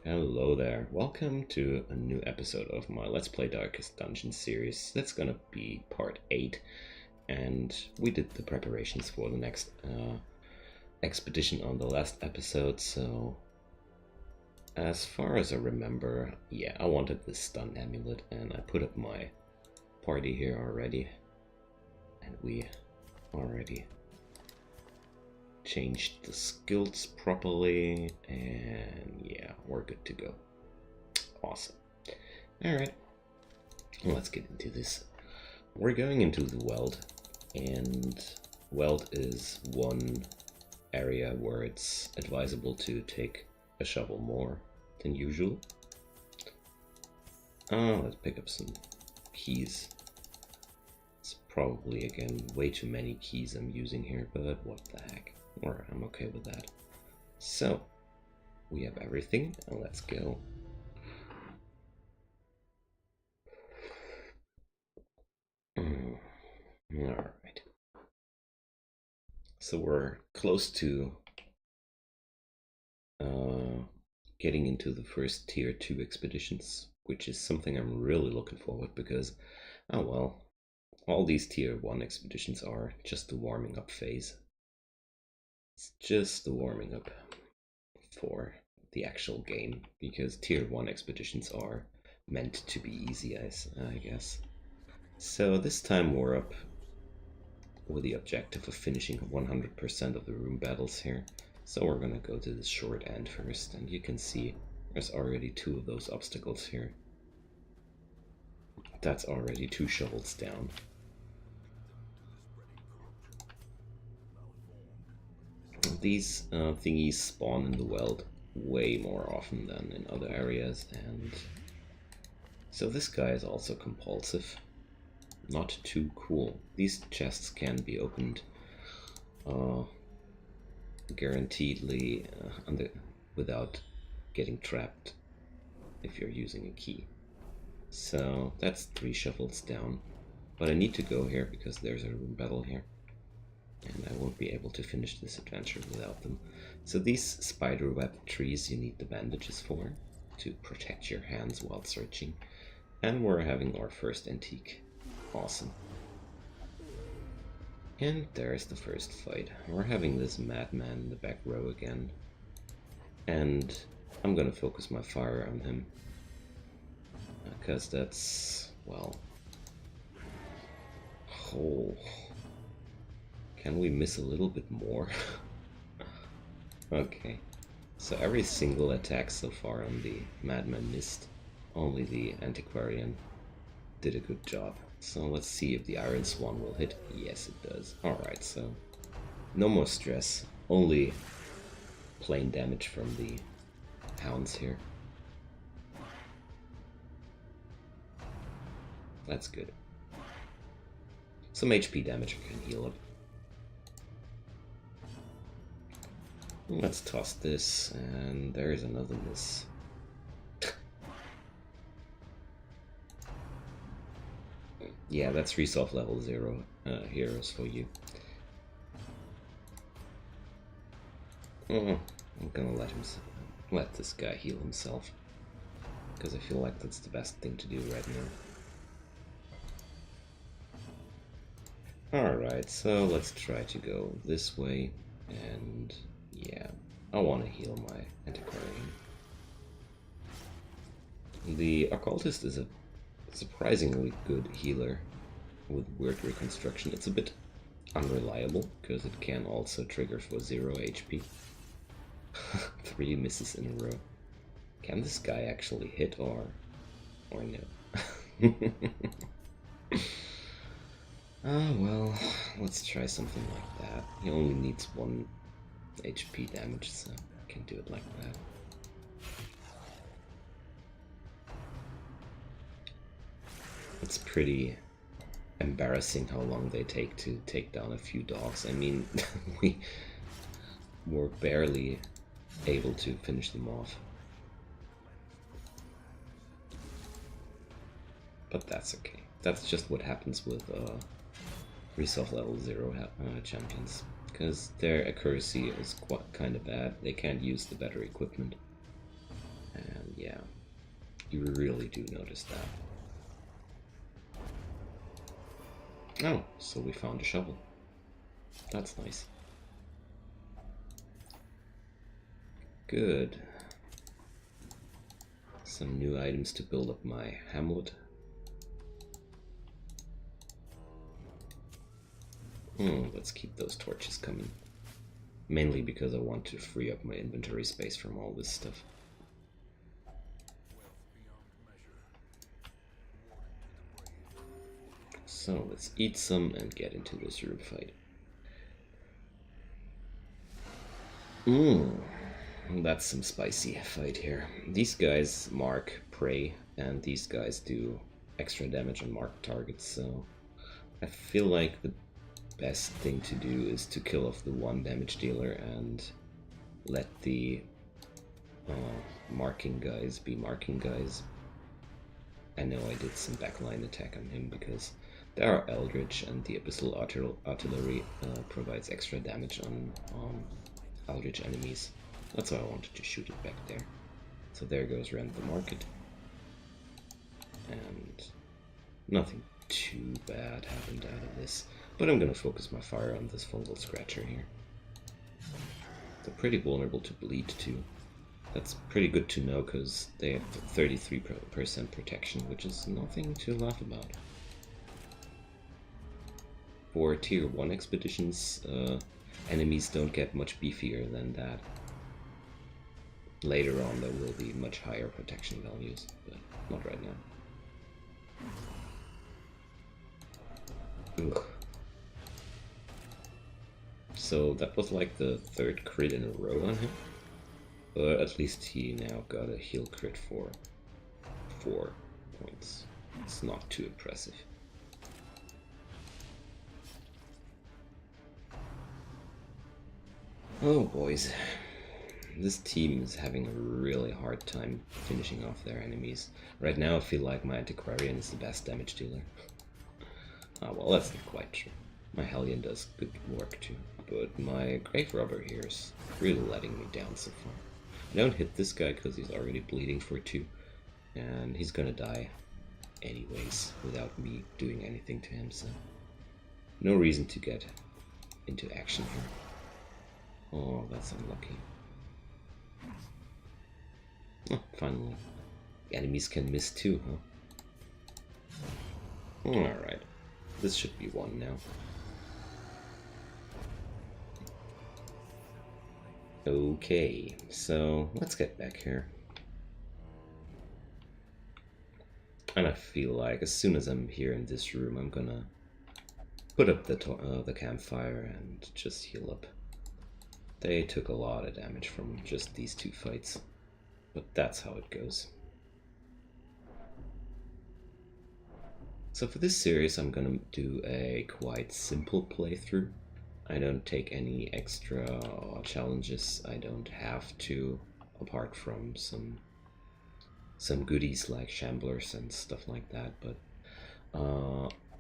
Hello there, welcome to a new episode of my Let's Play Darkest Dungeon series. That's gonna be part 8, and we did the preparations for the next expedition on the last episode, so as far as I remember, yeah, I wanted this stun amulet, and I put up my party here already, and we already changed the skills properly, and yeah, we're good to go. Awesome. Alright, let's get into this. We're going into the Weld, and Weld is one area where it's advisable to take a shovel more than usual. Let's pick up some keys. It's probably, again, way too many keys I'm using here, but what the heck. Or I'm okay with that. So, we have everything, and let's go. Alright. So we're close to getting into the first tier 2 expeditions, which is something I'm really looking forward because, oh well, all these tier 1 expeditions are just the warming up phase. It's just the warming up for the actual game, because tier 1 expeditions are meant to be easy, I guess. So this time we're up with the objective of finishing 100% of the room battles here. So we're gonna go to the short end first, and you can see there's already 2 of those obstacles here. That's already 2 shovels down. These thingies spawn in the Weld way more often than in other areas, and so this guy is also compulsive. Not too cool. These chests can be opened guaranteedly without getting trapped if you're using a key. So that's 3 shovels down, but I need to go here because there's a room battle here, and I won't be able to finish this adventure without them. So these spider web trees you need the bandages for, to protect your hands while searching. And we're having our first antique. Awesome. And there's the first fight. We're having this madman in the back row again. And I'm gonna focus my fire on him, because that's, well... Oh... Can we miss a little bit more? Okay. So every single attack so far on the madman missed. Only the antiquarian did a good job. So let's see if the Iron Swan will hit. Yes, it does. Alright, so no more stress. Only plain damage from the hounds here. That's good. Some HP damage can heal up. Let's toss this, and there's another miss. Yeah, that's resolve level 0 heroes for you. I'm gonna let this guy heal himself, because I feel like that's the best thing to do right now. Alright, so let's try to go this way, and yeah, I want to heal my antiquarian. The occultist is a surprisingly good healer with weird reconstruction. It's a bit unreliable because it can also trigger for 0 HP. 3 misses in a row. Can this guy actually hit or no? Well, let's try something like that. He only needs 1 HP damage, so I can do it like that. It's pretty embarrassing how long they take to take down a few dogs. I mean, we were barely able to finish them off. But that's okay. That's just what happens with resolve level 0 champions, because their accuracy is kind of bad. They can't use the better equipment. And Yeah, you really do notice that. Oh, so we found a shovel. That's nice. Good. Some new items to build up my hamlet. Let's keep those torches coming. Mainly because I want to free up my inventory space from all this stuff. So let's eat some and get into this room fight. That's some spicy fight here. These guys mark prey, and these guys do extra damage on marked targets, so I feel like the best thing to do is to kill off the one damage dealer and let the marking guys be marking guys. I know I did some backline attack on him because there are Eldritch, and the Abyssal Artillery provides extra damage on Eldritch enemies. That's why I wanted to shoot it back there. So there goes Rend the Market. And nothing too bad happened out of this. But I'm gonna focus my fire on this Fungal Scratcher here. They're pretty vulnerable to bleed too. That's pretty good to know because they have 33% protection, which is nothing to laugh about. For tier 1 expeditions, enemies don't get much beefier than that. Later on there will be much higher protection values, but not right now. Ugh. So that was like the 3rd crit in a row on him. But at least he now got a heal crit for 4 points. It's not too impressive. Oh boys, this team is having a really hard time finishing off their enemies. Right now I feel like my Antiquarian is the best damage dealer. Well, that's not quite true. My Hellion does good work too, but my Grave Robber here is really letting me down so far. I don't hit this guy because he's already bleeding for 2, and he's gonna die anyways without me doing anything to him, so no reason to get into action here. Oh, that's unlucky. Oh, finally. Enemies can miss too, huh? Alright. This should be 1 now. Okay, so let's get back here. And I feel like as soon as I'm here in this room, I'm gonna put up the campfire and just heal up. They took a lot of damage from just these 2 fights, but that's how it goes. So for this series I'm gonna do a quite simple playthrough. I don't take any extra challenges. I don't have to, apart from some goodies like Shamblers and stuff like that. But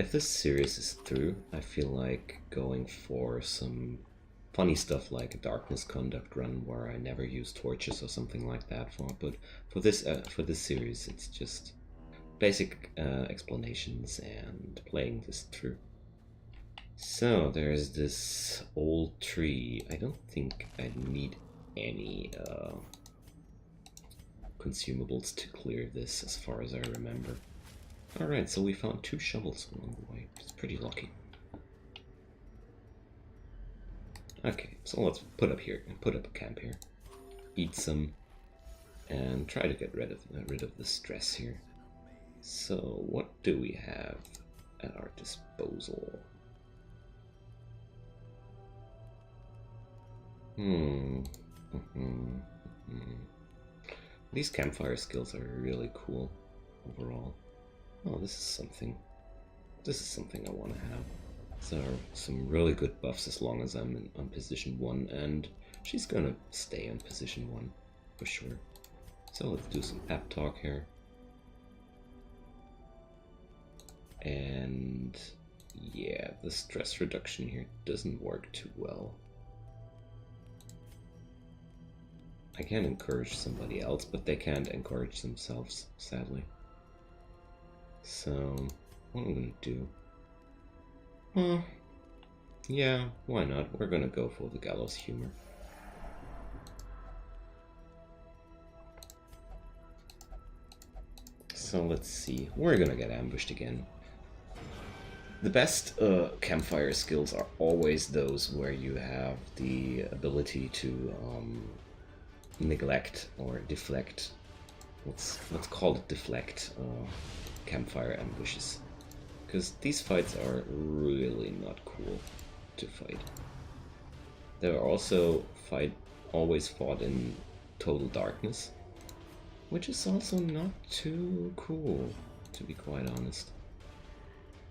if this series is through, I feel like going for some funny stuff like a Darkness Conduct run where I never use torches or something like that for. But for this series, it's just basic explanations and playing this through. So there's this old tree. I don't think I need any consumables to clear this as far as I remember. Alright, so we found 2 shovels along the way. It's pretty lucky. Okay, so let's put up a camp here. Eat some and try to get rid of the stress here. So what do we have at our disposal? These campfire skills are really cool overall. Oh, this is something I want to have. So some really good buffs as long as I'm on position 1, and she's gonna stay on position 1 for sure. So let's do some pep talk here. And yeah, the stress reduction here doesn't work too well. I can encourage somebody else, but they can't encourage themselves, sadly. So, what I'm gonna do? Yeah, why not? We're gonna go for the gallows humor. So let's see. We're gonna get ambushed again. The best campfire skills are always those where you have the ability to neglect or deflect. Let's call it deflect campfire ambushes, because these fights are really not cool to fight. They're also always fought in total darkness, which is also not too cool, to be quite honest.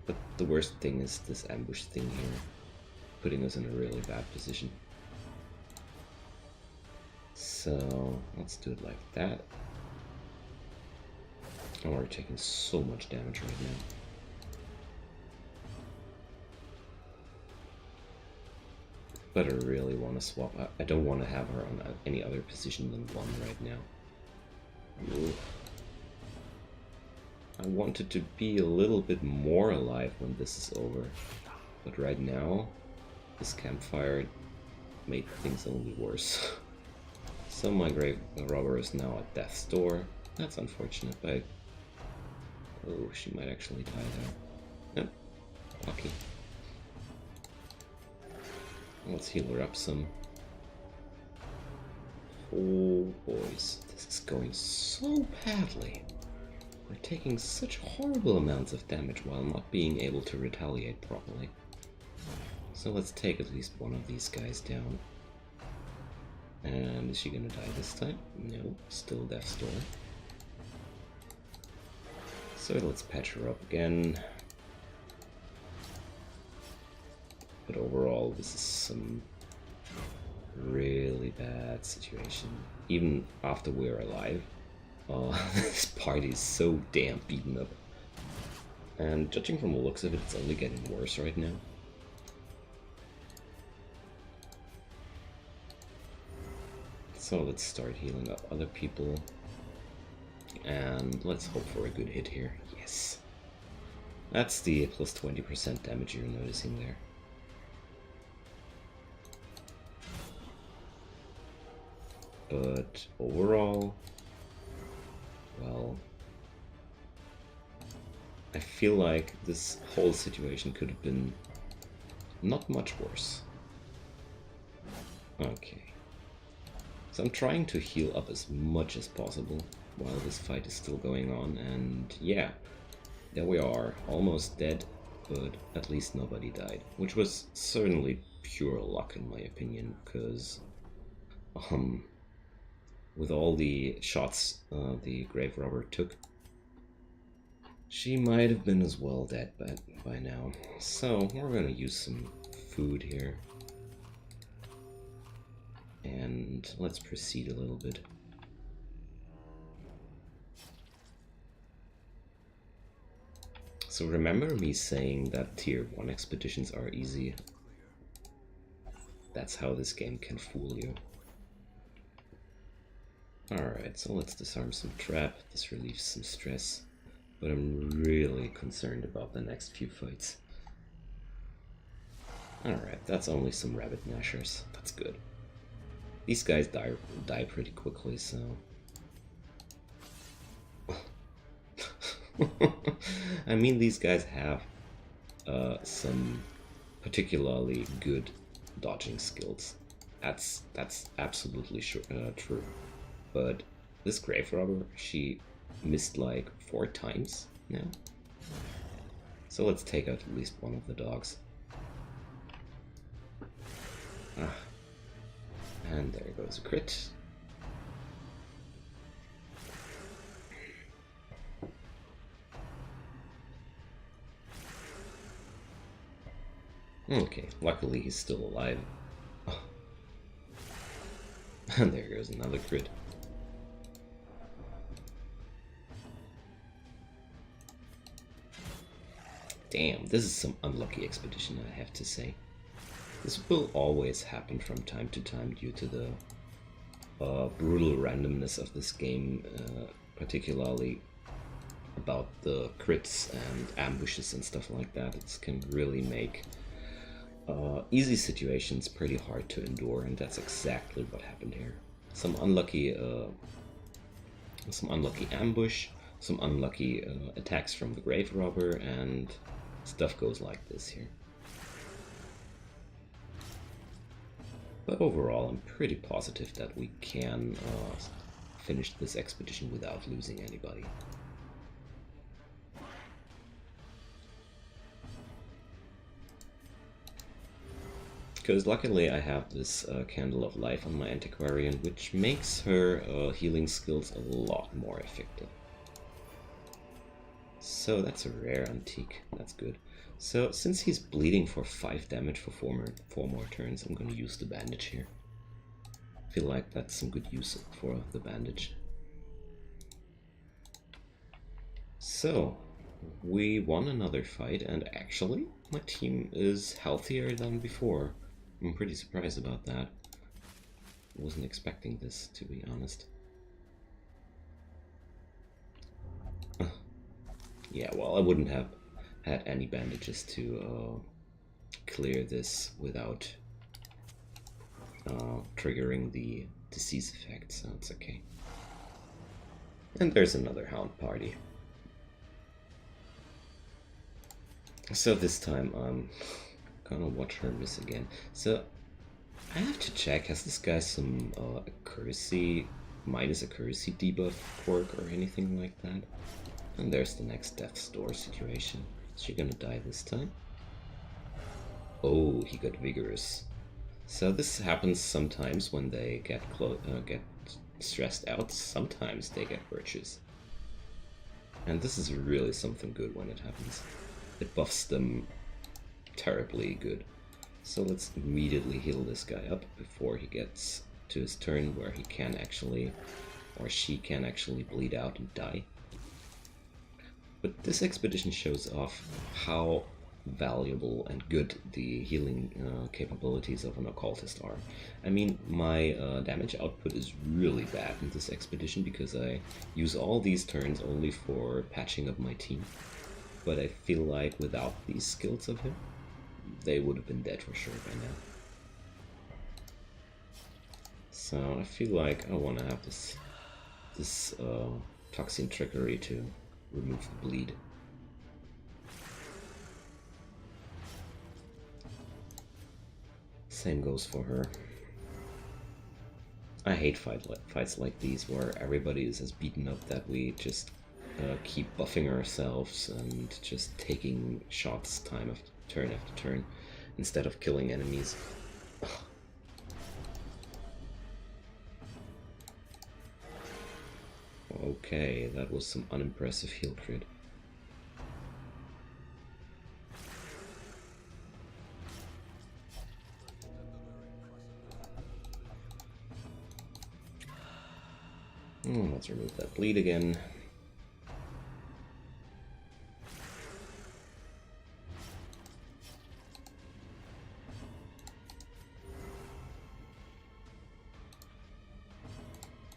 But the worst thing is this ambush thing here, putting us in a really bad position. So let's do it like that. Oh, we're taking so much damage right now. But I really want to swap. I don't want to have her on any other position than 1 right now. Ooh. I wanted to be a little bit more alive when this is over. But right now, this campfire made things only worse. So my grave robber is now at death's door. That's unfortunate, but... Oh, she might actually die there. Yep, lucky. Let's heal her up some. Oh boys, this is going so badly. We're taking such horrible amounts of damage while not being able to retaliate properly. So let's take at least one of these guys down. And is she gonna die this time? No, still death's door. So let's patch her up again. But overall, this is some really bad situation. Even after we're alive, this party is so damn beaten up. And judging from the looks of it, it's only getting worse right now. So let's start healing up other people. And let's hope for a good hit here. Yes! That's the plus 20% damage you're noticing there. But overall, well, I feel like this whole situation could have been not much worse. Okay. So I'm trying to heal up as much as possible while this fight is still going on, and yeah, there we are, almost dead, but at least nobody died, which was certainly pure luck in my opinion, because with all the shots the grave robber took, she might have been as well dead by now. So we're gonna use some food here. And let's proceed a little bit. So remember me saying that tier 1 expeditions are easy? That's how this game can fool you. Alright, so let's disarm some trap. This relieves some stress. But I'm really concerned about the next few fights. Alright, that's only some rabbit gnashers. That's good. These guys die pretty quickly, so... I mean, these guys have some particularly good dodging skills. That's absolutely true. But this grave robber, she missed like 4 times now. So let's take out at least one of the dogs. And there goes a crit. Okay, luckily he's still alive. And there goes another crit. Damn, this is some unlucky expedition, I have to say. This will always happen from time to time due to the brutal randomness of this game, particularly about the crits and ambushes and stuff like that. It can really make easy situations pretty hard to endure, and that's exactly what happened here. Some unlucky ambush, some unlucky attacks from the grave robber, and stuff goes like this here. But overall, I'm pretty positive that we can finish this expedition without losing anybody. Because luckily I have this Candle of Life on my Antiquarian, which makes her healing skills a lot more effective. So that's a rare antique, that's good. So since he's bleeding for 5 damage for four more turns, I'm gonna use the bandage here. I feel like that's some good use for the bandage. So, we won another fight, and actually, my team is healthier than before. I'm pretty surprised about that. Wasn't expecting this, to be honest. Yeah, well, I wouldn't have had any bandages to clear this without triggering the disease effect, so it's okay. And there's another hound party. So this time I'm gonna watch her miss again. So I have to check, has this guy some accuracy, minus accuracy debuff quirk or anything like that? And there's the next death's door situation. Is she gonna die this time? Oh, he got vigorous. So this happens sometimes when they get stressed out. Sometimes they get virtuous. And this is really something good when it happens. It buffs them terribly good. So let's immediately heal this guy up before he gets to his turn where he can actually, or she can actually bleed out and die. But this expedition shows off how valuable and good the healing capabilities of an occultist are. I mean, my damage output is really bad in this expedition because I use all these turns only for patching up my team. But I feel like without these skills of him, they would have been dead for sure by now. So I feel like I want to have this toxin trickery to remove the bleed. Same goes for her. I hate fights like these where everybody is as beaten up that we just keep buffing ourselves and just taking shots time after turn instead of killing enemies. Okay, that was some unimpressive heal crit. Let's remove that bleed again.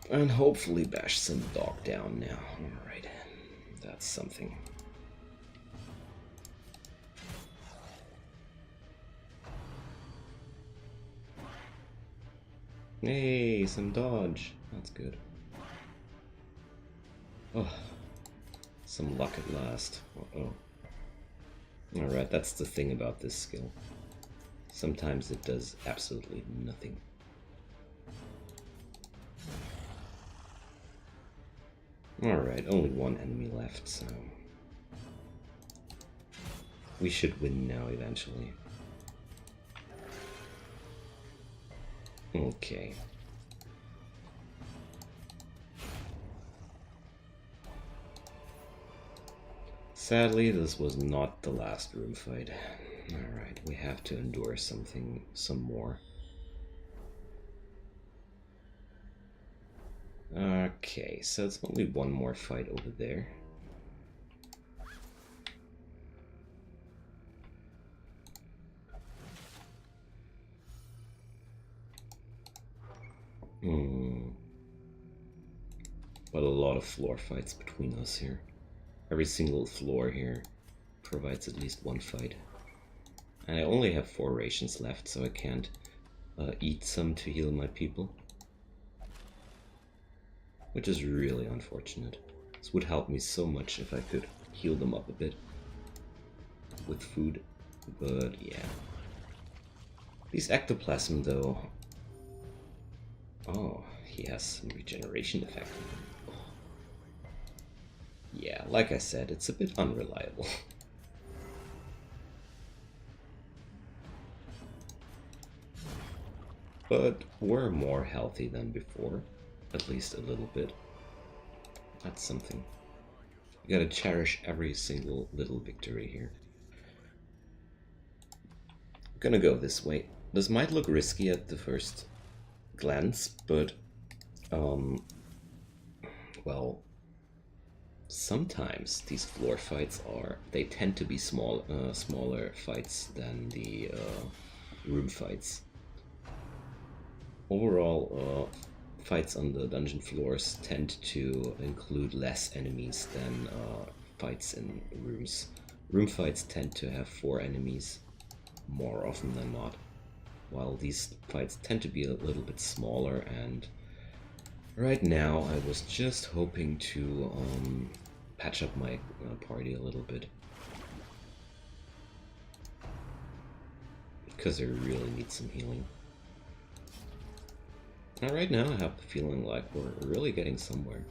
And hopefully bash some dog down now. Alright, that's something. Hey, some dodge. That's good. Oh, some luck at last. Uh-oh. Alright, that's the thing about this skill. Sometimes it does absolutely nothing. Alright, only one enemy left, so we should win now eventually. Okay. Sadly, this was not the last room fight. Alright, we have to endure some more. Okay, so it's only one more fight over there. but a lot of floor fights between us here. Every single floor here provides at least one fight. And I only have 4 rations left, so I can't eat some to heal my people. Which is really unfortunate. This would help me so much if I could heal them up a bit with food, but yeah. These ectoplasm though... Oh, he has some regeneration effect. Yeah, like I said, it's a bit unreliable. But we're more healthy than before, at least a little bit. That's something. You gotta cherish every single little victory here. I'm gonna go this way. This might look risky at the first glance, but well, sometimes these floor fights they tend to be smaller fights than the room fights. Overall, fights on the dungeon floors tend to include less enemies than fights in rooms. Room fights tend to have 4 enemies more often than not, while these fights tend to be a little bit smaller. And right now I was just hoping to patch up my party a little bit, because I really need some healing. Now right now I have the feeling like we're really getting somewhere.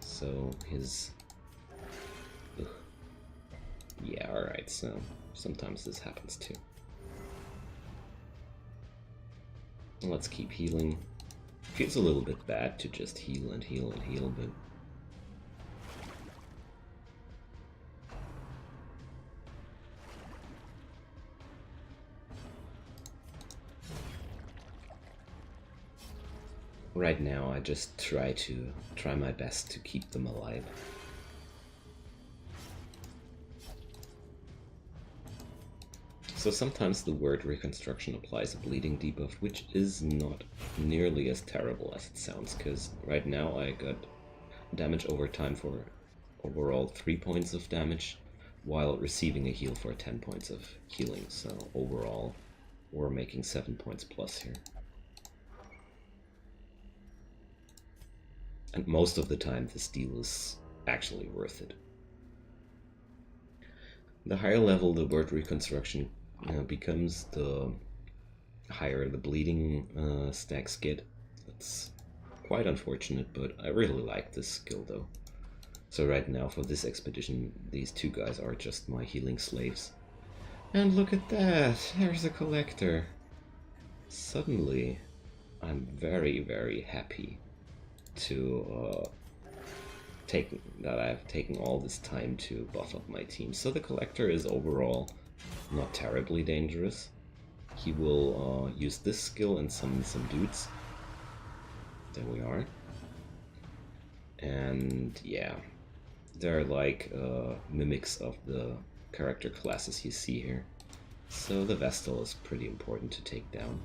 So his... Ugh. Yeah, alright, so sometimes this happens too. Let's keep healing. Feels a little bit bad to just heal and heal and heal, but... Right now I just try my best to keep them alive. So sometimes the word reconstruction applies a bleeding debuff, which is not nearly as terrible as it sounds, because right now I got damage over time for overall 3 points of damage, while receiving a heal for 10 points of healing, so overall we're making 7 points plus here. And most of the time this deal is actually worth it. The higher level the word reconstruction becomes, the higher the bleeding stacks get. That's quite unfortunate, but I really like this skill though. So right now for this expedition, these 2 guys are just my healing slaves. And look at that, there's a collector. Suddenly, I'm very, very happy to I've taken all this time to buff up my team. So the collector is overall not terribly dangerous. He will use this skill and summon some dudes. There we are. And yeah, they're like mimics of the character classes you see here. So the Vestal is pretty important to take down.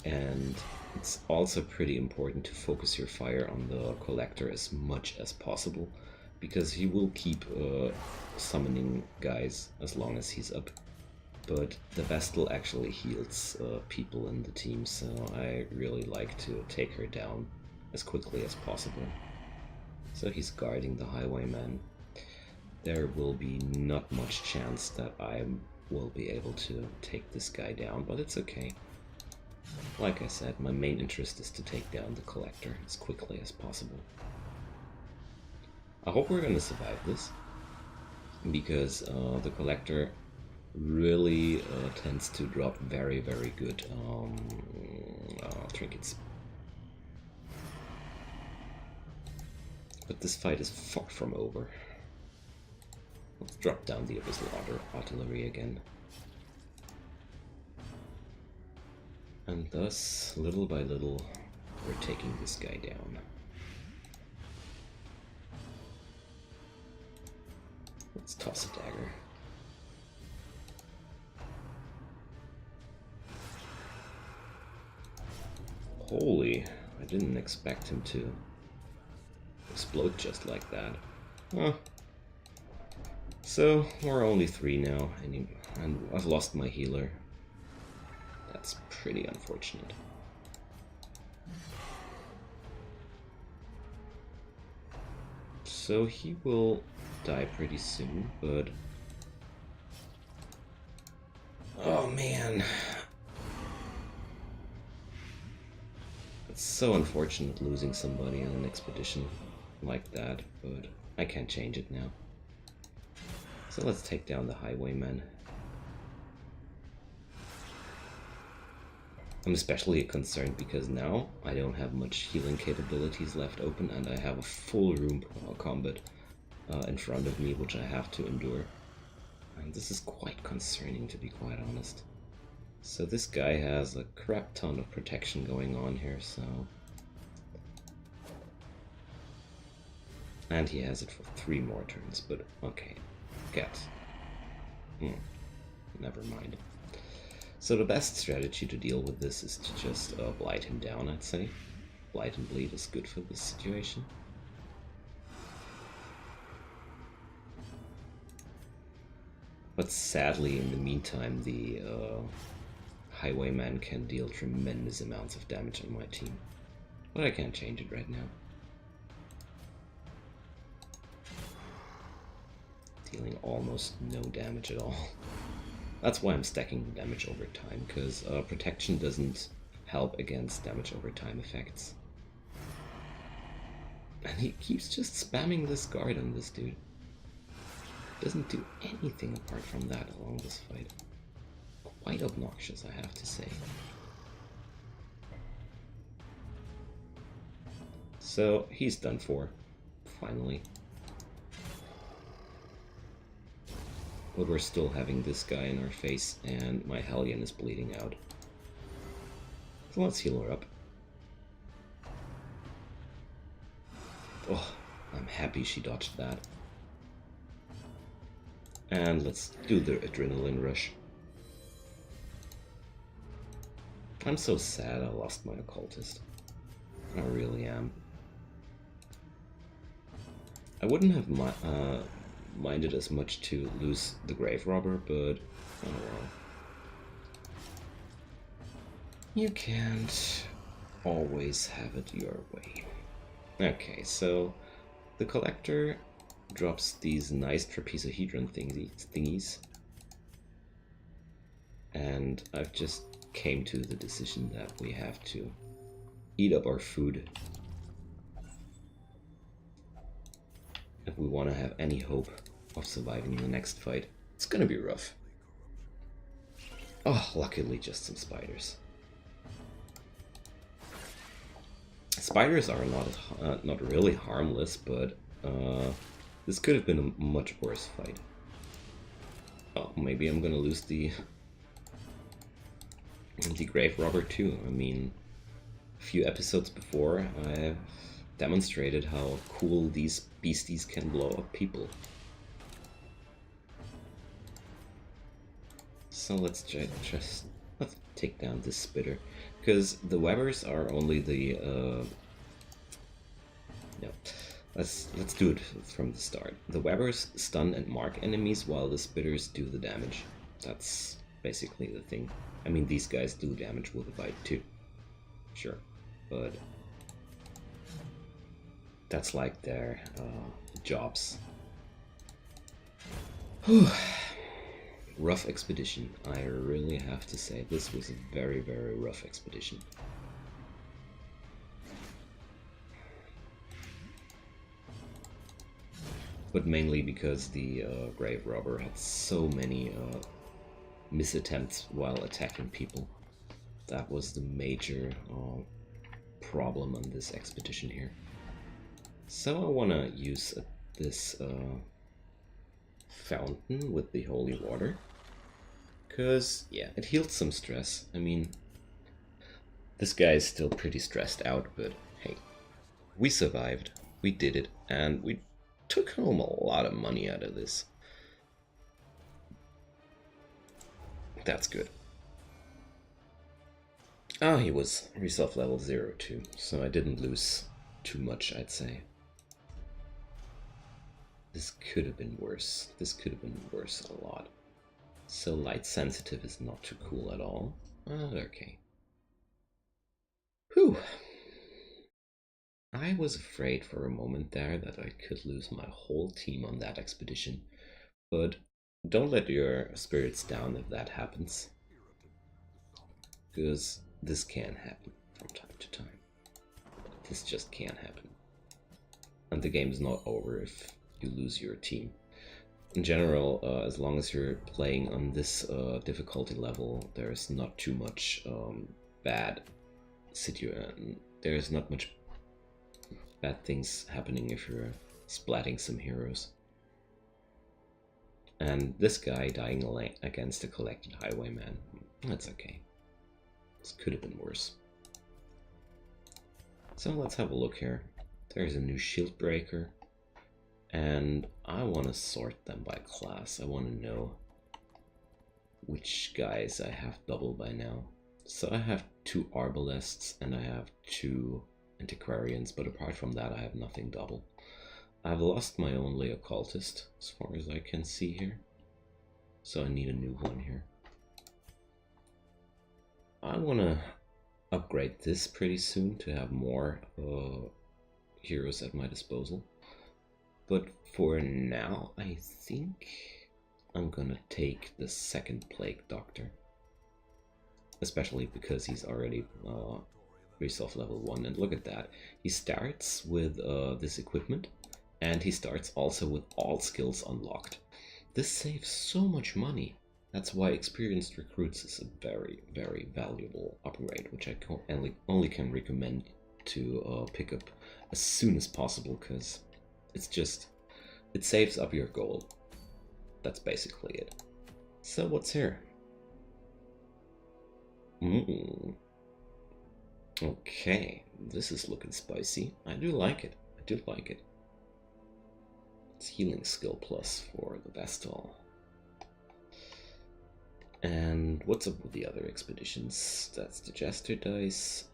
And it's also pretty important to focus your fire on the collector as much as possible, because he will keep summoning guys as long as he's up. But the Vestal actually heals people in the team, so I really like to take her down as quickly as possible. So he's guarding the highwayman. There will be not much chance that I will be able to take this guy down, but it's okay. Like I said, my main interest is to take down the collector as quickly as possible. I hope we're going to survive this, because the collector really tends to drop very, very good trinkets. But this fight is far from over. Let's drop down the Abyssal Artillery again. And thus, little by little, we're taking this guy down. Let's toss a dagger. Holy, I didn't expect him to explode just like that. Huh. So, we're only 3 now, and I've lost my healer. That's pretty unfortunate. So he will die pretty soon, but... Oh man! It's so unfortunate losing somebody on an expedition like that, but I can't change it now. So let's take down the highwayman. I'm especially concerned because now I don't have much healing capabilities left open, and I have a full room combat in front of me, which I have to endure. And this is quite concerning, to be quite honest. So this guy has a crap ton of protection going on here, so... And he has it for 3 more turns, but okay. Get. Never mind. So the best strategy to deal with this is to just blight him down, I'd say. Blight and bleed is good for this situation. But sadly, in the meantime, the highwayman can deal tremendous amounts of damage on my team. But I can't change it right now. Dealing almost no damage at all. That's why I'm stacking the damage over time, because protection doesn't help against damage over time effects. And he keeps just spamming this guard on this dude. Doesn't do anything apart from that along this fight. Quite obnoxious, I have to say. So he's done for, finally. But we're still having this guy in our face, and my Hellion is bleeding out. So let's heal her up. Oh, I'm happy she dodged that. And let's do the adrenaline rush. I'm so sad I lost my occultist. I really am. I wouldn't have minded as much to lose the grave robber, but oh well. You can't always have it your way. Okay, so the collector drops these nice trapezohedron thingies, and I've just came to the decision that we have to eat up our food if we want to have any hope of surviving the next fight. It's gonna be rough. Oh, luckily just some spiders. Spiders are not really harmless, but this could have been a much worse fight. Oh, maybe I'm gonna lose the grave robber too. I mean, a few episodes before I've demonstrated how cool these beasties can blow up people. So let's just let's take down this spitter, because the webbers are only the no. Let's do it from the start. The webbers stun and mark enemies while the spitters do the damage. That's basically the thing. I mean, these guys do damage with a bite too. Sure, but that's like their jobs. Whew. Rough expedition. I really have to say, this was a very, very rough expedition. But mainly because the grave robber had so many misattempts while attacking people. That was the major problem on this expedition here. So I want to use this fountain with the holy water, because yeah, it healed some stress. I mean, this guy is still pretty stressed out, but hey, we survived, we did it, and we took home a lot of money out of this. That's good. Ah, he was resolve level 0 too, so I didn't lose too much, I'd say. This could have been worse. This could have been worse a lot. So light sensitive is not too cool at all. Okay. Whew. I was afraid for a moment there that I could lose my whole team on that expedition, but don't let your spirits down if that happens, because this can happen from time to time. This just can't happen. And the game is not over if you lose your team. In general, as long as you're playing on this difficulty level, there's not too much bad situation. There's not much bad things happening if you're splatting some heroes. And this guy dying against a collected highwayman, that's okay. This could have been worse. So let's have a look here. There's a new shield breaker. And I want to sort them by class. I want to know which guys I have double by now. So I have 2 Arbalists and I have 2 Antiquarians, but apart from that I have nothing double. I've lost my only Occultist as far as I can see here. So I need a new one here. I want to upgrade this pretty soon to have more heroes at my disposal. But for now, I think I'm gonna take the second Plague Doctor. Especially because he's already resolve level 1. And look at that. He starts with this equipment. And he starts also with all skills unlocked. This saves so much money. That's why Experienced Recruits is a very, very valuable upgrade, which I only can recommend to pick up as soon as possible, because it saves up your gold. That's basically it. So what's here? Okay, this is looking spicy. I do like it. I do like it. It's healing skill plus for the Vestal. And what's up with the other expeditions? That's the Jester dice.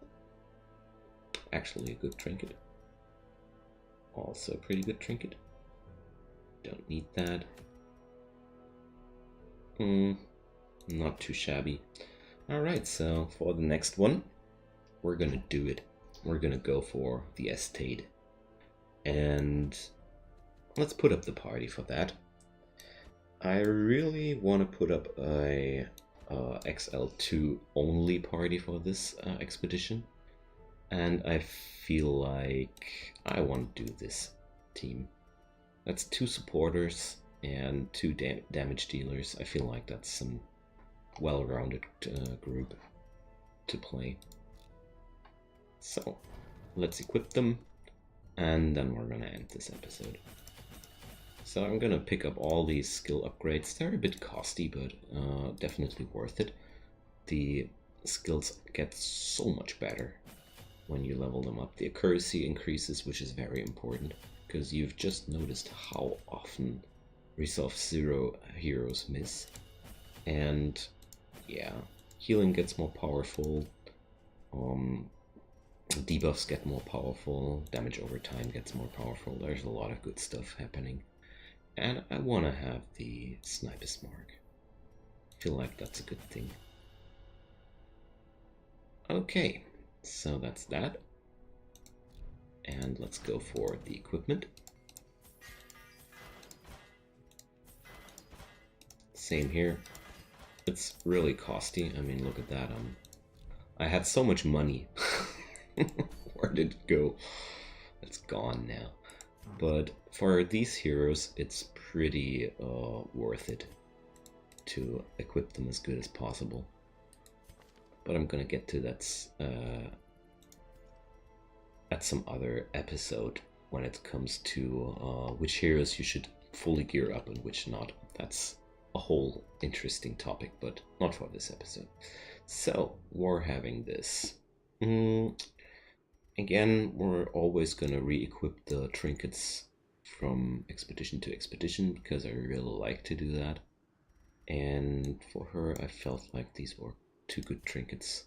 Actually a good trinket. Also a pretty good trinket. Don't need that. Not too shabby. Alright, so for the next one, we're gonna do it. We're gonna go for the Estate. And let's put up the party for that. I really want to put up a XL2 only party for this expedition. And I feel like I want to do this team. That's 2 supporters and 2 damage dealers. I feel like that's some well-rounded group to play. So let's equip them, and then we're gonna end this episode. So I'm gonna pick up all these skill upgrades. They're a bit costly, but definitely worth it. The skills get so much better when you level them up. The accuracy increases, which is very important, because you've just noticed how often Resolve 0 heroes miss. And yeah, healing gets more powerful, debuffs get more powerful, damage over time gets more powerful. There's a lot of good stuff happening. And I want to have the Sniper's Mark. I feel like that's a good thing. Okay, so that's that. And let's go for the equipment. Same here. It's really costly. I mean, look at that. I had so much money. Where did it go? It's gone now. But for these heroes, it's pretty worth it to equip them as good as possible. But I'm gonna get to that at some other episode when it comes to which heroes you should fully gear up and which not. That's a whole interesting topic, but not for this episode. So we're having this. Again, we're always gonna re-equip the trinkets from expedition to expedition because I really like to do that. And for her, I felt like these were 2 good trinkets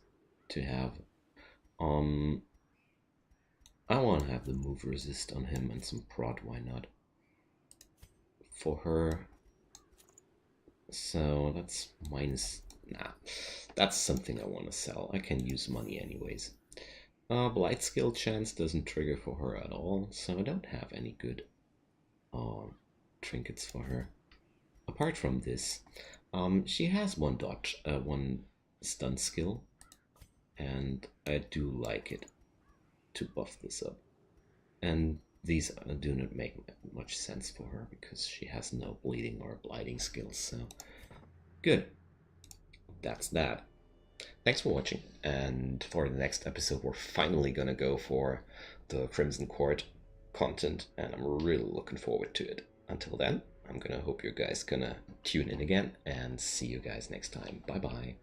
to have. Um, I want to have the move resist on him and some prod, why not? For her. So that's minus. Nah, that's something I want to sell. I can use money anyways. Blight skill chance doesn't trigger for her at all, so I don't have any good trinkets for her. Apart from this, she has one dodge, one stun skill, and I do like it to buff this up. And these do not make much sense for her because she has no bleeding or blighting skills, so good. That's that. Thanks for watching, and for the next episode we're finally gonna go for the Crimson Court content, and I'm really looking forward to it. Until then, I'm gonna hope you guys gonna tune in again, and see you guys next time. Bye bye.